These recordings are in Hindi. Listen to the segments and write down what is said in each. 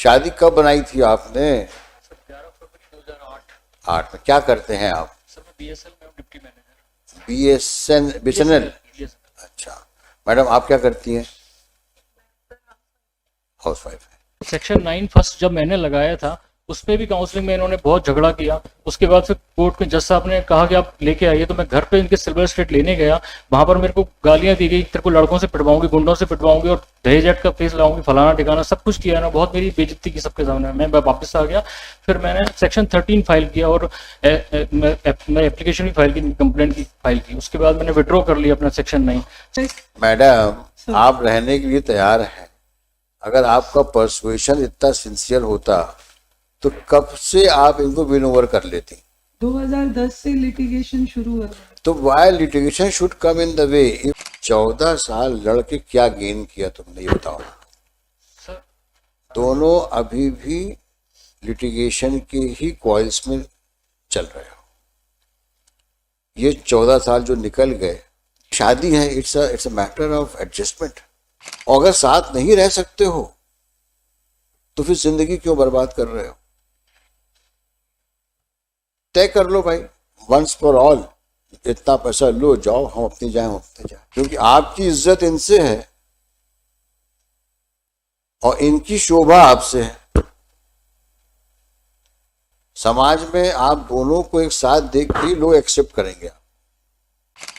शादी कब बनाई थी आपने? 11 फरवरी 2008। 8 में। क्या करते हैं आप? सर मैं बीएसएल में हूँ, डिप्टी मैनेजर। बीएसएनएल। अच्छा मैडम, आप क्या करती हैं? हाउस वाइफ है। सेक्शन 9 फर्स्ट जब मैंने लगाया था उस पर भी काउंसलिंग में इन्होंने बहुत झगड़ा किया। उसके बाद फिर कोर्ट में जज साहब ने कहा कि आप लेके आइए, तो मैं घर पे इनके सिल्वर स्टेट लेने गया। वहां पर मेरे को गालियां दी गई, तेरे को लड़कों से पिटवाऊंगी, गुंडों से पिटवाऊंगी और दहेज एक्ट का केस लाऊंगी, फलाना ठिकाना सब कुछ किया ना। बहुत मेरी बेइज्जती की सबके सामने। मैं वापस आ गया। फिर मैंने सेक्शन 13 फाइल किया और मैं एप्लीकेशन भी फाइल की, कंप्लेंट की फाइल की। उसके बाद मैंने विड्रॉ कर लिया अपना सेक्शन 9। मैडम, आप रहने के लिए तैयार हैं। अगर आपका परसुएशन इतना सिंसियर होता तो कब से आप इनको विन ओवर कर लेती? 2010 से लिटिगेशन शुरू हुआ। तो why litigation should come in the way. 14 साल लड़के क्या गेन किया तुमने, ये बताओ। सर दोनों अभी भी लिटिगेशन के ही कॉइल्स में चल रहे हो। ये 14 साल जो निकल गए, शादी है, it's a matter of adjustment. और अगर साथ नहीं रह सकते हो तो फिर जिंदगी क्यों बर्बाद कर रहे हो? तय कर लो भाई, वंस फॉर ऑल। इतना पैसा लो, जाओ, हम अपनी जाए, हम अपने जाए। क्योंकि आपकी इज्जत इनसे है और इनकी शोभा आपसे है। समाज में आप दोनों को एक साथ देख के ही लोग एक्सेप्ट करेंगे।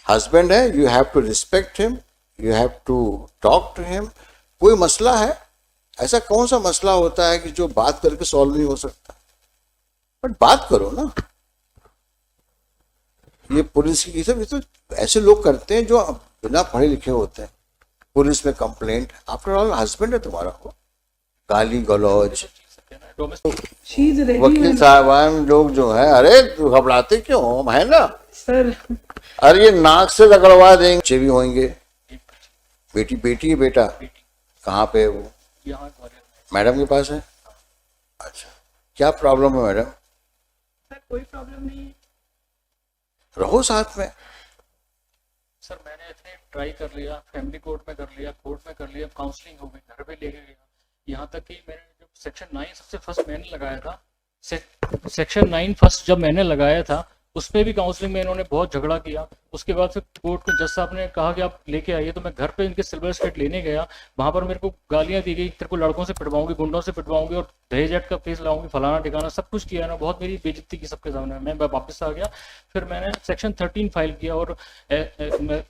हस्बैंड है, you have to respect him, you have to talk to him. कोई मसला है, ऐसा कौन सा मसला होता है कि जो बात करके सॉल्व नहीं हो सकता? बट बात करो ना। ये पुलिस की सब तो ऐसे लोग करते हैं जो बिना पढ़े लिखे होते हैं। पुलिस में कंप्लेंट, आफ्टर ऑल हस्बैंड है तुम्हारा, हो गाली गलौज। वकील साहबान लोग जो है, अरे घबराते क्यों हम, है ना सर? अरे ये नाक से रगड़वा देंगे, बच्चे भी होंगे। बेटी बेटी है, बेटा कहाँ पे है वो? यहाँ मैडम के पास है। अच्छा, क्या प्रॉब्लम है मैडम? सर कोई प्रॉब्लम नहीं है। रहो साथ में। सर मैंने इतने ट्राई कर लिया, फैमिली कोर्ट में कर लिया, कोर्ट में कर लिया, काउंसलिंग हो गई, घर पे लेके गया। यहाँ तक कि मैंने जब सेक्शन 9 सबसे फर्स्ट मैंने लगाया था, सेक्शन 9 फर्स्ट जब मैंने लगाया था उस पर भी काउंसलिंग में इन्होंने बहुत झगड़ा किया। उसके बाद फिर कोर्ट में जज साहब ने कहा कि आप लेके आइए, तो मैं घर पे इनके सिल्वर स्टेट लेने गया। वहां पर मेरे को गालियां दी गई, तेरे को लड़कों से पिटवाऊंगी, गुंडों से पिटवाऊंगी और दहेज एक्ट का केस लाऊंगी, फलाना ठिकाना सब कुछ किया ना। बहुत मेरी बेइज्जती की सबके सामने। मैं वापस आ गया। फिर मैंने सेक्शन 13 फाइल किया और मैं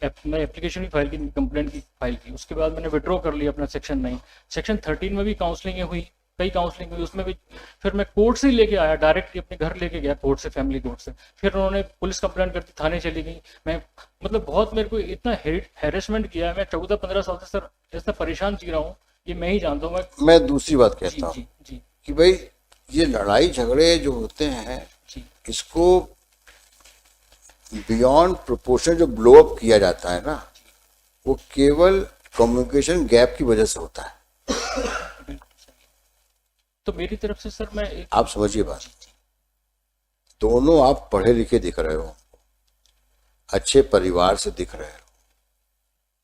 एप्लीकेशन भी फाइल की, कंप्लेंट की फाइल की। उसके बाद मैंने विड्रॉ कर लिया अपना सेक्शन 9। सेक्शन 13 में भी काउंसलिंग हुई, कई काउंसलिंग हुई, उसमें भी फिर मैं कोर्ट से ही लेके आया, डायरेक्टली अपने घर लेके गया कोर्ट से, फैमिली कोर्ट से। फिर उन्होंने पुलिस कंप्लेंट करती, थाने चली गई। मैं मतलब बहुत मेरे को इतना हैरेसमेंट किया है। मैं 14-15 साल से सर इतना परेशान जी रहा हूँ, ये मैं ही जानता हूँ। मैं दूसरी बात कहता हूँ जी जी कि भाई ये लड़ाई झगड़े जो होते हैं, जी इसको बियॉन्ड प्रोपोर्शन जो ब्लो अप किया जाता है ना, वो केवल कम्युनिकेशन गैप की वजह से होता है। तो मेरी तरफ से सर मैं आप समझिए बात। दोनों आप पढ़े लिखे दिख रहे हो, अच्छे परिवार से दिख रहे हो।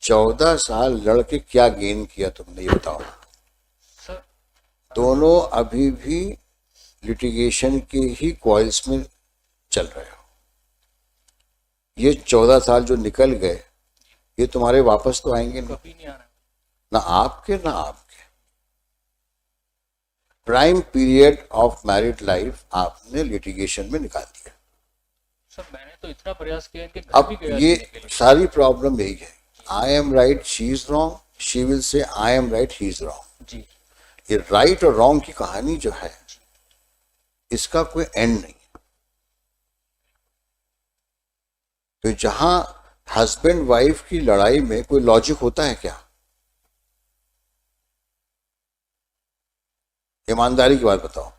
14 साल लड़के क्या गेन किया तुमने, ये बताओ। सर दोनों अभी भी लिटिगेशन के ही कॉइल्स में चल रहे हो। ये 14 साल जो निकल गए, ये तुम्हारे वापस तो आएंगे नहीं, कभी नहीं आना। ना आपके ना आपके। Prime period of married life आपने लिटिगेशन में निकाल दिया। सर मैंने तो इतना प्रयास किया इनके घर अब भी गया ये लेने के लिए। सारी प्रॉब्लम यही है, I am right, she is wrong, she will say I am right, he is wrong. जी ये राइट और रॉन्ग की कहानी जो है, इसका कोई एंड नहीं। तो जहां हस्बैंड वाइफ की लड़ाई में कोई लॉजिक होता है क्या? ईमानदारी की बात बताओ।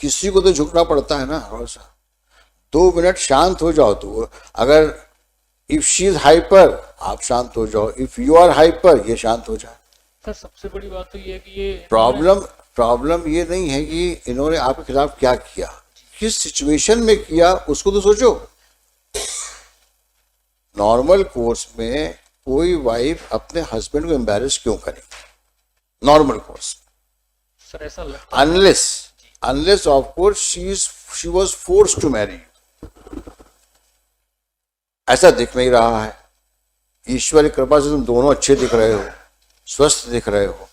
किसी को तो झुकना पड़ता है ना थोड़ा सा। 2 मिनट शांत हो जाओ। तो अगर इफ शी इज हाइपर, आप शांत हो जाओ, इफ यू आर हाइपर, ये शांत हो जाए। सर सबसे बड़ी बात तो ये है कि ये प्रॉब्लम ये नहीं है कि इन्होंने आपके खिलाफ क्या किया, किस सिचुएशन में किया उसको तो सोचो। नॉर्मल कोर्स में कोई वाइफ अपने हस्बैंड को एम्बैरेस क्यों करेगी? नॉर्मल कोर्स सर ऐसा लगता है unless of course she was forced to marry you. ऐसा दिख नहीं रहा है। ईश्वर की कृपा से तुम दोनों अच्छे दिख रहे हो, स्वस्थ दिख रहे हो।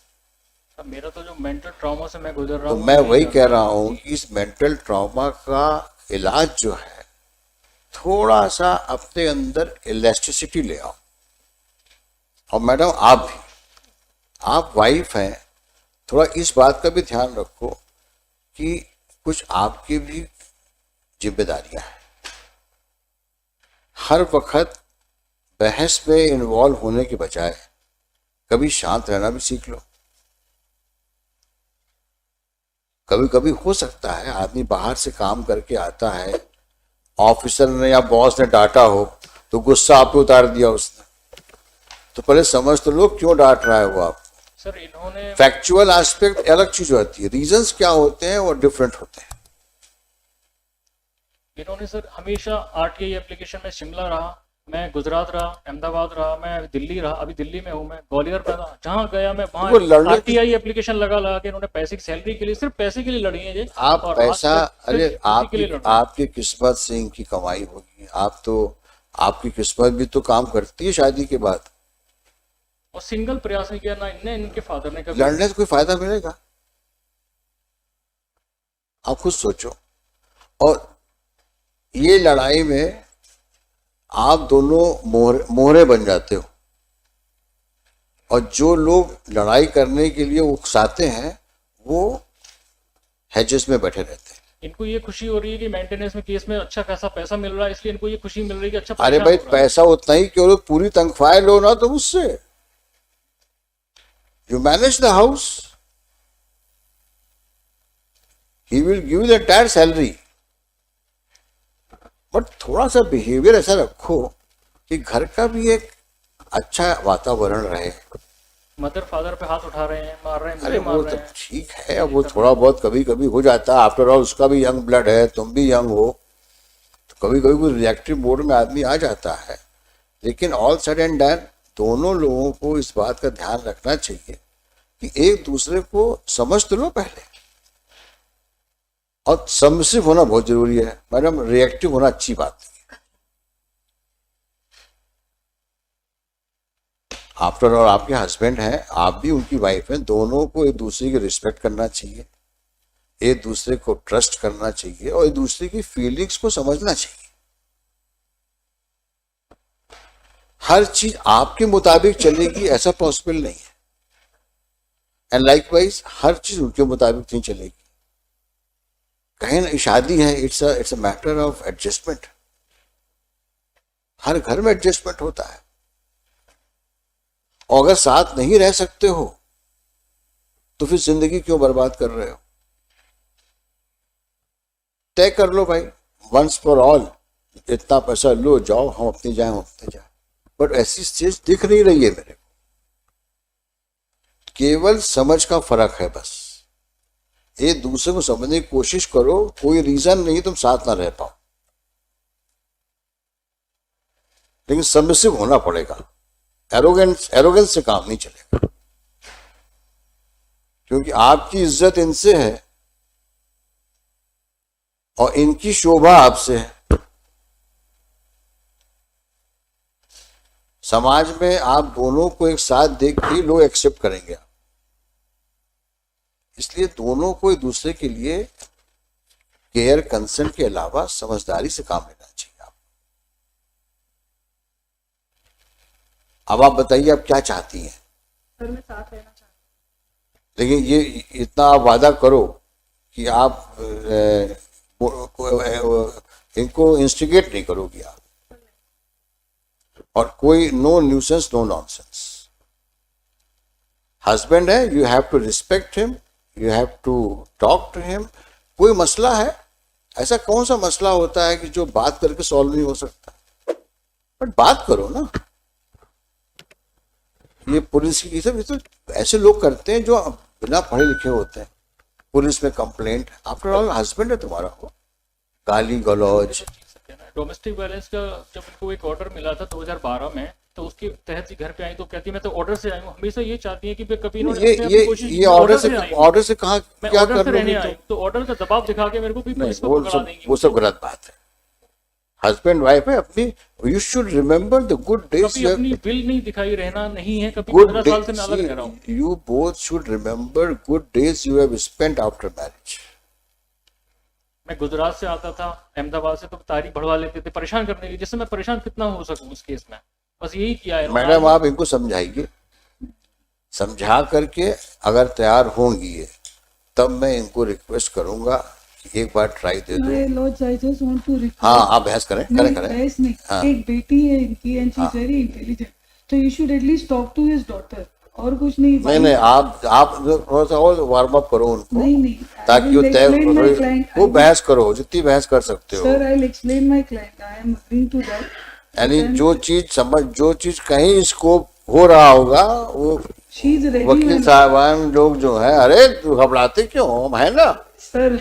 सर मेरा तो जो मेंटल ट्रॉमा से मैं गुजर रहा तो हूँ, मैं वही कह रहा हूँ कि इस मेंटल ट्रॉमा का इलाज जो है, थोड़ा सा अपने अंदर इलास्टिसिटी ले आओ। और मैडम आप भी, आप वाइफ हैं, थोड़ा इस बात का भी ध्यान रखो कि कुछ आपकी भी जिम्मेदारियां हैं। हर वक्त बहस में इन्वॉल्व होने के बजाय कभी शांत रहना भी सीख लो। कभी कभी हो सकता है आदमी बाहर से काम करके आता है, ऑफिसर ने या बॉस ने डांटा हो तो गुस्सा आप पे उतार दिया उसने, तो पहले समझ तो लो क्यों डांट रहा है वो आप। सर इन्होंने फैक्चुअल एस्पेक्ट अलग चीज होती है, रीजंस क्या होते हैं वो डिफरेंट होते हैं। इन्होंने सर हमेशा आरटीआई एप्लीकेशन में शिमला रहा, मैं गुजरात रहा, अहमदाबाद रहा, मैं दिल्ली रहा, अभी दिल्ली में हूँ, मैं ग्वालियर में रहा, जहाँ गया मैं वो वहाँ लड़ने- आरटीआई एप्लीकेशन लगा के इन्होंने पैसे की सैलरी के लिए, सिर्फ पैसे के लिए लड़ी है ये। आप और पैसा, आज तक अरे सिर्फ उसी के लिए लड़ रहे हैं। आपकी किस्मत से इनकी कमाई होगी। आप तो, आपकी किस्मत भी तो काम करती है शादी के बाद। और सिंगल प्रयास नहीं किया ना इनने, इनके फादर ने कभी। लड़ने से कोई फायदा मिलेगा? आप खुद सोचो। और ये लड़ाई में आप दोनों मोहरे बन जाते हो, और जो लोग लड़ाई करने के लिए उकसाते हैं वो हेजेस में बैठे रहते हैं। इनको ये खुशी हो रही है कि मेंटेनेंस में केस में अच्छा खासा पैसा मिल रहा है, इसलिए इनको ये खुशी मिल रही है कि अच्छा अरे परेशान भाई हो रहा है। पैसा उतना ही क्यों, पूरी तनख्वाह लो ना तुम उससे। You manage the house, he will give the entire salary, but थोड़ा सा बिहेवियर ऐसा रखो कि घर का भी एक अच्छा वातावरण रहे। मदर फादर पे हाथ उठा रहे हैं, मार रहे हैं, अरे मुझे मार वो रहे तो हैं। ठीक है, अब वो थोड़ा बहुत कभी कभी हो जाता है। आफ्टर ऑल उसका भी यंग ब्लड है, तुम भी यंग हो, तो कभी कभी वो रिएक्टिव मोड में आदमी आ जाता है। लेकिन ऑल सेड एंड डन, दोनों लोगों को इस बात का ध्यान रखना चाहिए कि एक दूसरे को समझ तो लो पहले, और सबमिसिव होना बहुत जरूरी है। मैडम रिएक्टिव होना अच्छी बात नहीं है। आफ्टर ऑल आपके हस्बैंड हैं, आप भी उनकी वाइफ हैं, दोनों को एक दूसरे की रिस्पेक्ट करना चाहिए, एक दूसरे को ट्रस्ट करना चाहिए, और एक दूसरे की फीलिंग्स को समझना चाहिए। हर चीज आपके मुताबिक चलेगी ऐसा पॉसिबल नहीं है, एंड लाइकवाइज हर चीज उनके मुताबिक नहीं चलेगी। कहीं ना शादी है, it's a matter of adjustment. हर घर में एडजस्टमेंट होता है, और अगर साथ नहीं रह सकते हो तो फिर जिंदगी क्यों बर्बाद कर रहे हो? तय कर लो भाई, वंस फॉर ऑल, इतना पैसा लो, जाओ, हम अपनी जाए, हम अपने जाए। बट ऐसी चीज दिख नहीं रही है मेरे को। केवल समझ का फर्क है बस। एक दूसरे को समझने की कोशिश करो, कोई रीजन नहीं तुम साथ ना रह पाओ, लेकिन सबमिसिव होना पड़ेगा। एरोगेंस से काम नहीं चलेगा, क्योंकि आपकी इज्जत इनसे है और इनकी शोभा आपसे है। समाज में आप दोनों को एक साथ देख के लोग एक्सेप्ट करेंगे, इसलिए दोनों को एक दूसरे के लिए केयर, कंसर्न के अलावा समझदारी से काम लेना चाहिए। अब आप बताइए आप क्या चाहती हैं? सर मैं साथ रहना चाहती लेकिन ये इतना आप वादा करो कि आप इनको इंस्टिगेट नहीं करोगी आप, और कोई no nuisance, no nonsense. Husband है, you have to respect him, you have to talk to him. कोई मसला है, ऐसा कौन सा मसला होता है कि जो बात करके सॉल्व नहीं हो सकता? बट बात करो ना। ये पुलिस की सब, ये तो ऐसे लोग करते हैं जो बिना पढ़े लिखे होते हैं। पुलिस में कंप्लेंट, आफ्टर ऑल हस्बैंड है तुम्हारा, हो गाली गलौज। डोमेस्टिक वायलेंस का जब इनको एक ऑर्डर मिला था 2012 में, तो उसके तहत ही घर पे आई, तो कहती है मैं तो ऑर्डर से आई हूँ। हमेशा ये चाहती है कि भाई कभी इन्होंने ये अपने आप ये की कोशिश ये ऑर्डर आई हूँ। ऑर्डर से कहाँ मैं क्या ऑर्डर कर से रहने लोगे आई तो? हूँ, तो ऑर्डर का दबाव दिखा के मेरे को भी नहीं, पुलिस को पकड़ा देंगी। वो सब गलत बात है। हस्बैंड वाइफ है अपनी, you should remember the good days, कभी अपनी विल नहीं दिखाई रहना नहीं है, कभी गुड 15 साल से मैं अलग रह रहा हूँ। you both should remember good days you have spent after marriage. मैं गुजरात से आता था, अहमदाबाद से, तो तारीख बढ़वा लेते थे परेशान करने के लिए, जिससे मैं परेशान कितना हो सकूं उस केस में, बस यही किया है। मैडम आप इनको समझाइए, समझा करके अगर तैयार होंगी ये, तब मैं इनको रिक्वेस्ट करूंगा कि एक बार ट्राई दे दो। My lords, I just want to request. हाँ आप बहस करें नहीं, करें बहस नहीं। हाँ। एक बेटी है इनकी and she is very intelligent. So you should at least talk to his daughter. और कुछ नहीं। नहीं आप थोड़ा सा और वार्म अप करो उनको, नहीं ताकि वो तय my client. वो बहस करो जितनी बहस कर सकते हो। Sir, I'll explain my client. I am agreeing to that. यानी जो चीज कहीं स्कोप हो रहा होगा वो She is ready. वकील साहबान लोग जो है, अरे तू घबराते क्यों हम है ना, Sir,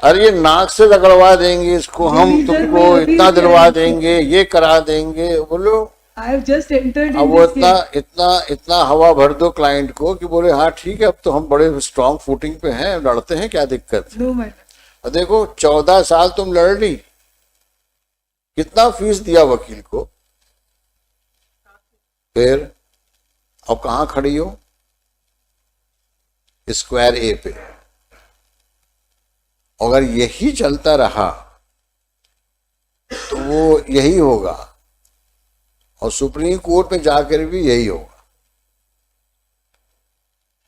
अरे ये नाक से रगड़वा देंगे इसको, हम Revision तुमको में अभी इतना दिलवा क्या है? देंगे, ये करा देंगे, बोलो। I have just entered अब in वो this case. इतना हवा भर दो क्लाइंट को कि बोले हाँ ठीक है, अब तो हम बड़े स्ट्रांग फुटिंग पे हैं, लड़ते हैं, क्या दिक्कत। No matter. और देखो 14 साल तुम लड़ ली, कितना फीस दिया वकील को, फिर अब कहाँ खड़ी हो, स्क्वायर ए पे। अगर यही चलता रहा तो वो यही होगा, और सुप्रीम कोर्ट में जाकर भी यही होगा,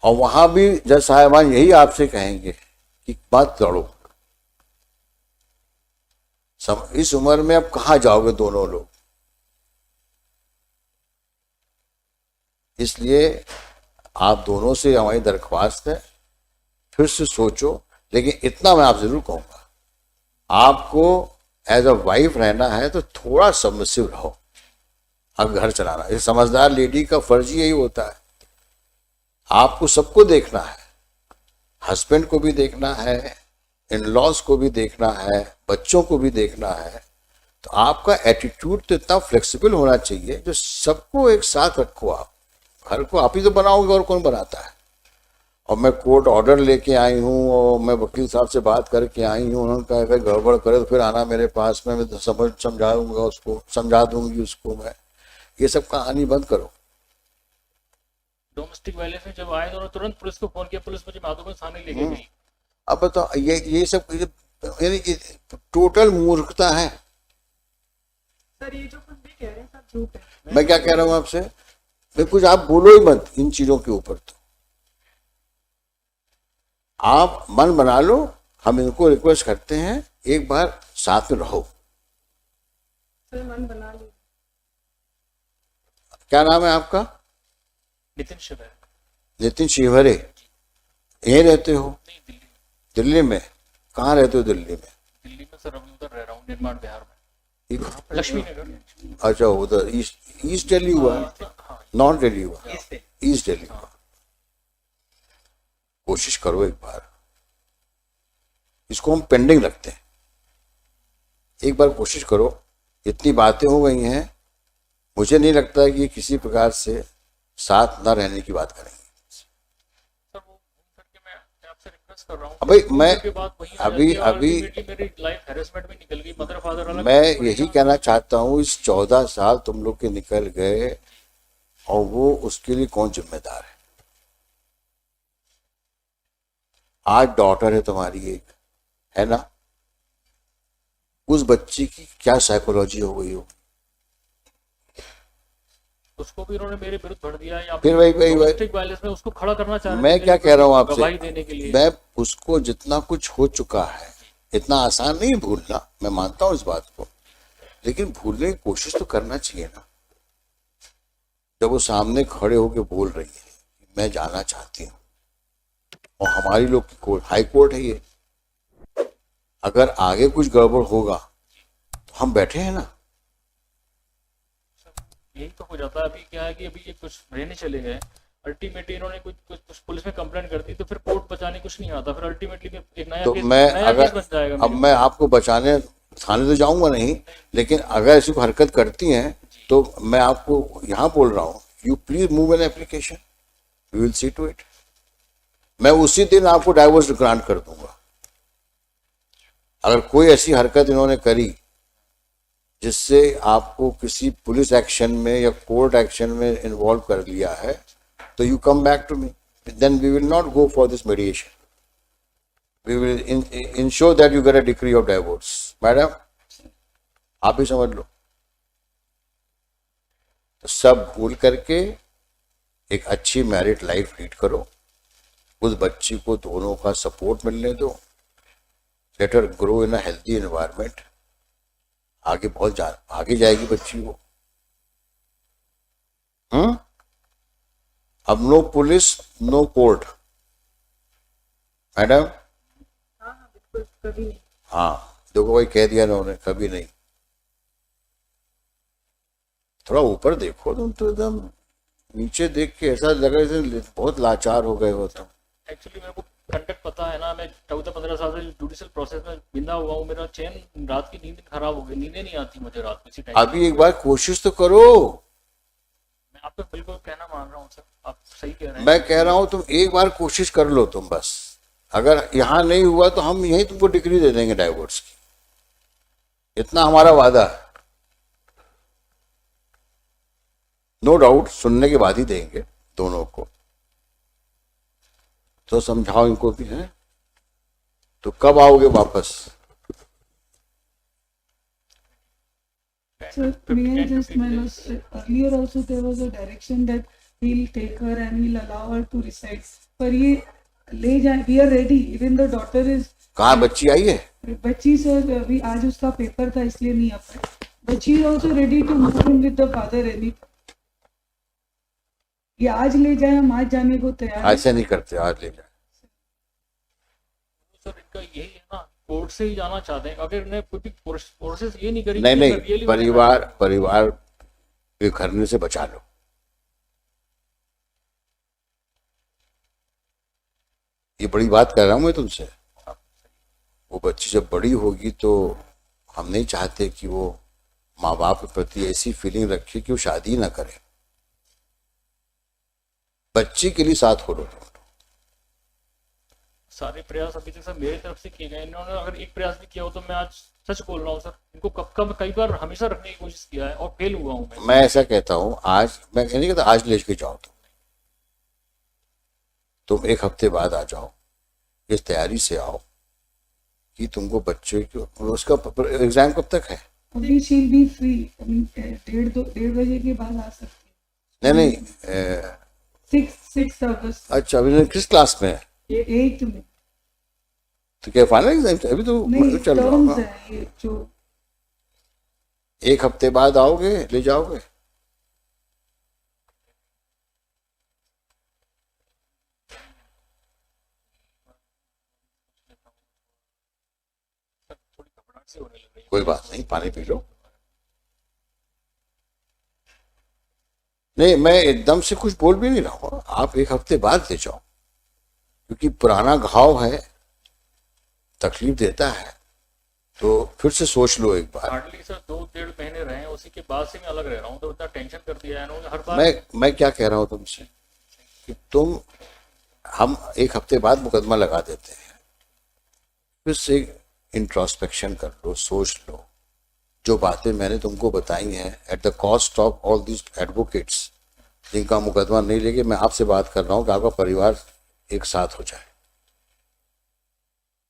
और वहां भी जज साहिबान यही आपसे कहेंगे कि मत लड़ो। इस उम्र में अब कहाँ जाओगे दोनों लोग। इसलिए आप दोनों से हमारी दरख्वास्त है, फिर से सोचो। लेकिन इतना मैं आप जरूर कहूंगा, आपको एज अ वाइफ रहना है तो थोड़ा सबमिसिव रहो। अब घर चलाना, एक समझदार लेडी का फर्ज ही यही होता है, आपको सबको देखना है, हस्बैंड को भी देखना है, इन लॉज को भी देखना है, बच्चों को भी देखना है। तो आपका एटीट्यूड तो इतना फ्लेक्सिबल होना चाहिए जो सबको एक साथ रखो। आप घर को आप ही तो बनाओगे, और कौन बनाता है। और मैं कोर्ट ऑर्डर लेके आई हूँ, और मैं वकील साहब से बात करके आई हूँ, उन्होंने कहा अगर गड़बड़ करे तो फिर आना मेरे पास में, मैं समझाऊंगा उसको, समझा दूंगी उसको मैं। ये सब कहानी बंद करो। डोमेस्टिक वायलेंस में जब आए तो तुरंत पुलिस को फोन किया, पुलिस मुझे माधोगंज थाने लेके गई। अब बताओ ये सब यानी टोटल मूर्खता है। सर ये जो कुछ भी कह रहे हैं सब झूठ है। मैं क्या कह रहा हूँ आपसे, मैं कुछ आप बोलो ही मत इन चीजों के ऊपर। तो आप मन बना लो, हम इनको रिक्वेस्ट करते हैं एक बार साथ में रहो। सर मन बना ली। क्या नाम है आपका? नितिन शिवर। नितिन शिवरे। यहीं रहते हो? नहीं, दिल्ली। दिल्ली में? कहाँ रहते हो दिल्ली में? दिल्ली में सर अभी उधर रह रहा हूँ, निर्माण बिहार में, ये कहाँ पे? लक्ष्मी नगर। अच्छा उधर ईस्ट दिल्ली हुआ, हाँ, नॉर्थ दिल्ली हुआ, ईस्ट ईस्ट दिल्ली हुआ। कोशिश करो एक बार, इसको हम पेंडिंग रखते हैं, एक बार कोशिश करो। इतनी बातें हो गई हैं, मुझे नहीं लगता कि ये किसी प्रकार से साथ न रहने की बात करेंगे। सर वो घूम करके मैं आपसे रिक्वेस्ट कर रहा हूँ। अभी मैं के बाद वही आ जाती है और ultimately मेरी लाइफ हैरेसमेंट में निकल गई, मदर फादर अलग। मैं यही कहना चाहता हूँ, इस 14 साल तुम लोग के निकल गए, और वो उसके लिए कौन जिम्मेदार है। आज डॉटर है तुम्हारी एक, है ना, उस बच्ची की क्या साइकोलॉजी हो गई हो, उसको भी उन्होंने मेरे विरुद्ध भर दिया है। फिर वही डोमेस्टिक वायलेंस में उसको खड़ा करना चाह रहे मैं थे क्या कह रहा हूँ आपसे, गवाही देने के लिए। मैं उसको जितना कुछ हो चुका है, इतना आसान नहीं भूलना, मैं मानता हूँ इस बात को, लेकिन भूलने की कोशिश तो करना चाहिए ना। जब वो सामने खड़े होके बोल रही है मैं जाना चाहती हूँ, और हमारी लोग की कोर्ट हाई कोर्ट है ये, अगर आगे कुछ गड़बड़ होगा तो हम बैठे हैं ना। यही तो हो जाता है। अभी क्या है कि अभी ये कुछ रहने चले गए, अल्टीमेटली इन्होंने कुछ पुलिस में कंप्लेंट कर दी, तो फिर कोर्ट बचाने कुछ नहीं आता, फिर अल्टीमेटली एक नया तो केस, मैं नया केस बन अगर जाएगा। अब मैं आपको बचाने थाने तो जाऊंगा नहीं, लेकिन अगर ऐसी कोई हरकत करती हैं तो मैं आपको यहाँ बोल रहा हूँ, you please move an application, we will see to it. मैं उसी दिन आपको डाइवोर्स ग्रांट कर दूंगा। अगर कोई ऐसी हरकत इन्होंने करी जिससे आपको किसी पुलिस एक्शन में या कोर्ट एक्शन में इन्वॉल्व कर लिया है, तो you come back to me, then we will not go for this mediation, we will ensure that you get a decree of divorce. Madam आप ही समझ लो। तो सब भूल करके एक अच्छी मैरिड लाइफ लीड करो, उस बच्ची को दोनों का सपोर्ट मिलने दो, let her grow in a healthy environment. आगे बहुत आगे जाएगी बच्ची वो। अब no police no court, madam. हाँ बिल्कुल, कभी नहीं। हाँ देखो भाई, कह दिया ना उन्होंने, कभी नहीं। थोड़ा ऊपर देखो, तुम तो एकदम नीचे देख के ऐसा लगा जैसे बहुत लाचार हो गए हो तुम। एक्चुअली मेरे को कंटेक्ट पता है ना, मैं 14-15 साल से जुडिशियल प्रोसेस में बिंदा हुआ हूँ। मेरा चैन रात की नींद खराब हो गई, नींदें नहीं आती मुझे रात में इसी टाइम। अभी एक बार कोशिश तो करो। मैं आपको बिल्कुल कहना मान रहा हूँ सर, आप सही कह रहे हैं। मैं कह रहा हूं तुम एक बार कोशिश कर लो तुम बस। अगर यहां नहीं हुआ तो हम यही तुमको डिग्री दे देंगे डाइवोर्स की, इतना हमारा वादा है। नो डाउट सुनने के बाद ही देंगे दोनों को, तो समझाओ इनको भी है। तो कब आओगे वापस? Sir, may I just earlier also there was a direction that he'll take her and he'll allow her to reside. पर ये ले जाए, we are ready. Even the daughter is. कहाँ बच्ची आई है? बच्ची सर अभी आज उसका पेपर था इसलिए नहीं आ पाई। बच्ची is also ready to move in with the father any. ये आज ले जाए, हम आज जाने को तैयार। ऐसे नहीं करते, आज ले जाए। सर इनका यही है ना, कोर्ट से ही जाना चाहते हैं। अगर इन्हें कोई प्रोसेस ये नहीं करी, नहीं, परिवार बिखरने से बचा लो। ये बड़ी बात कर रहा हूं मैं तुमसे। वो बच्ची जब बड़ी होगी तो हम नहीं चाहते कि वो माँ बाप के प्रति ऐसी फीलिंग रखे कि वो शादी ना करे। बच्ची के लिए साथ हो लो तुम। सारे प्रयास अभी तक सर मेरी तरफ से किए गए। इन्होंने अगर एक प्रयास भी किया हो तो मैं आज सच बोल रहा हूँ सर, इनको कब कई बार हमेशा रखने की कोशिश किया है और फेल हुआ हूँ मैं ऐसा कहता हूँ, आज मैं नहीं कहता आज ले के जाओ तुम 1 हफ्ते बाद आ जाओ, इस तैयारी से आओ कि तुमको बच्चे को, उसका एग्जाम कब तक है? अभी she'll be free, 1:30 बजे के बाद आ सकती है। नहीं 6 अगस्त। अच्छा, अभी किस क्लास में है? 8th में। तो क्या फाइनल एग्जाम अभी तो नहीं, चल रहा टर्म्स होगा। है ये जो। 1 हफ्ते बाद आओगे, ले जाओगे? थोड़ी घबराहट सी होने लग रही है। कोई बात नहीं, पानी पी लो। नहीं, मैं एकदम से कुछ बोल भी नहीं रहा हूँ, आप 1 हफ्ते बाद ले जाओ, क्योंकि पुराना घाव है, तकलीफ देता है, तो फिर से सोच लो एक बार। हार्डली सर 2-1.5 महीने रहे हैं, उसी के बाद से मैं अलग रह रहा हूँ, तो इतना टेंशन कर दिया है इन्होंने हर बार। मैं क्या कह रहा हूँ तुमसे कि हम 1 हफ्ते बाद मुकदमा लगा देते हैं, फिर से इंट्रोस्पेक्शन कर लो, सोच लो। जो बातें मैंने तुमको बताई हैं, at the cost of all this advocates जिनका मुकदमा नहीं लेके, मैं आपसे बात कर रहा हूँ कि आपका परिवार एक साथ हो जाए।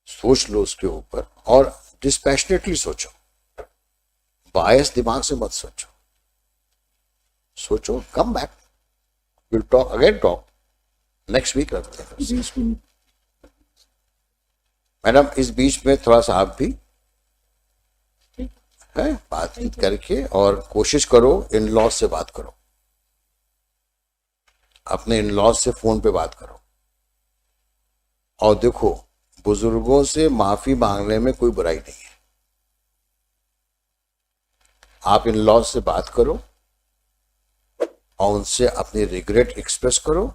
सोच लो उसके ऊपर और डिस्पैशनेटली सोचो, बायस दिमाग से मत सोचो। सोचो, come back, will talk again, talk next week रखते हैं। मैडम इस बीच में थोड़ा सा आप भी है बातचीत करके, और कोशिश करो इन लॉज से बात करो, अपने इन लॉज से फोन पे बात करो। और देखो, बुजुर्गों से माफी मांगने में कोई बुराई नहीं है। आप इन लॉज से बात करो और उनसे अपनी रिग्रेट एक्सप्रेस करो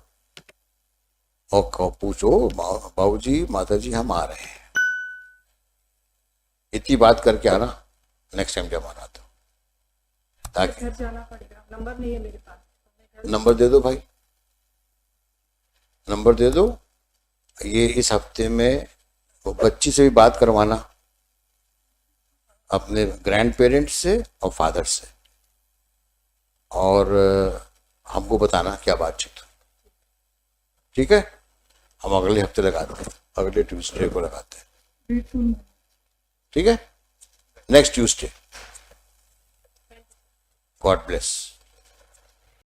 और पूछो, बाबूजी माताजी हम आ रहे हैं। इतनी बात करके आना नेक्स्ट टाइम जब आना तो। ताकि घर जाना पड़ेगा, नंबर नहीं है मेरे पास। नंबर दे दो भाई, नंबर दे दो। ये इस हफ्ते में वो बच्ची से भी बात करवाना, अपने ग्रैंड पेरेंट्स से और फादर से, और हमको बताना क्या बातचीत हुई। ठीक है, हम अगले हफ्ते लगाते हैं, अगले ट्यूसडे को लगाते हैं। ग्रेटफुल। ठीक है, नेक्स्ट ट्यूसडे। God bless.